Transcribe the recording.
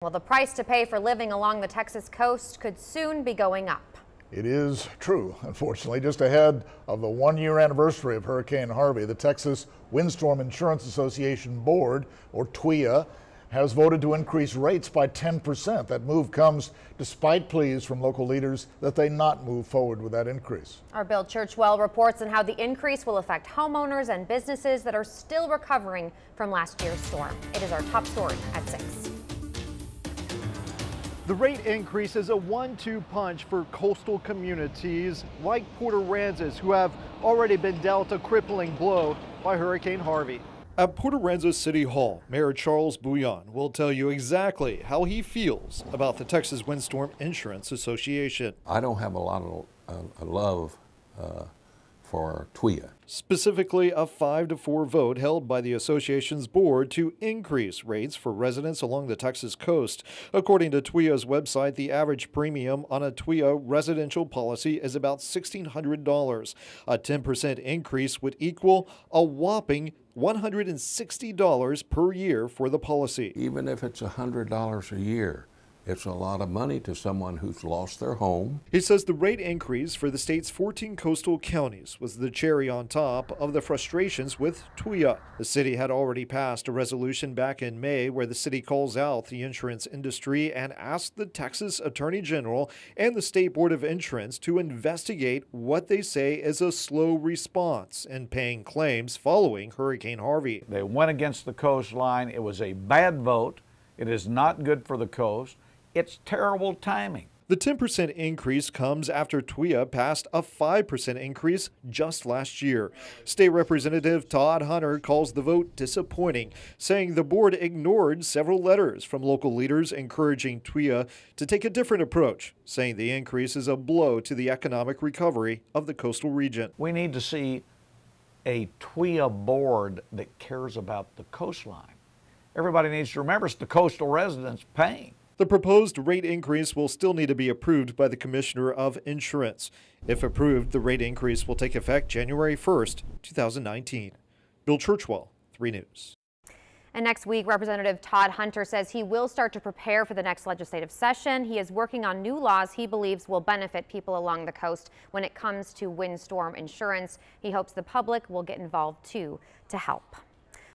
Well, the price to pay for living along the Texas coast could soon be going up. It is true, unfortunately. Just ahead of the one-year anniversary of Hurricane Harvey, the Texas Windstorm Insurance Association Board, or TWIA, has voted to increase rates by 10%. That move comes despite pleas from local leaders that they not move forward with that increase. Our Bill Churchwell reports on how the increase will affect homeowners and businesses that are still recovering from last year's storm. It is our top story at 6. The rate increase is a 1-2 punch for coastal communities like Port Aransas, who have already been dealt a crippling blow by Hurricane Harvey. At Port Aransas City Hall, Mayor Charles Bouillon will tell you exactly how he feels about the Texas Windstorm Insurance Association. I don't have a lot of love for TWIA. Specifically, a 5-4 vote held by the association's board to increase rates for residents along the Texas coast. According to TWIA's website, the average premium on a TWIA residential policy is about $1,600. A 10% increase would equal a whopping $160 per year for the policy. Even if it's $100 a year, it's a lot of money to someone who's lost their home. He says the rate increase for the state's 14 coastal counties was the cherry on top of the frustrations with TWIA. The city had already passed a resolution back in May where the city calls out the insurance industry and asked the Texas Attorney General and the State Board of Insurance to investigate what they say is a slow response in paying claims following Hurricane Harvey. They went against the coastline. It was a bad vote. It is not good for the coast. It's terrible timing. The 10% increase comes after TWIA passed a 5% increase just last year. State Representative Todd Hunter calls the vote disappointing, saying the board ignored several letters from local leaders encouraging TWIA to take a different approach, saying the increase is a blow to the economic recovery of the coastal region. We need to see a TWIA board that cares about the coastline. Everybody needs to remember it's the coastal residents paying. The proposed rate increase will still need to be approved by the Commissioner of Insurance. If approved, the rate increase will take effect January 1st, 2019. Bill Churchwell, 3 News. And next week, Representative Todd Hunter says he will start to prepare for the next legislative session. He is working on new laws he believes will benefit people along the coast when it comes to windstorm insurance. He hopes the public will get involved too to help.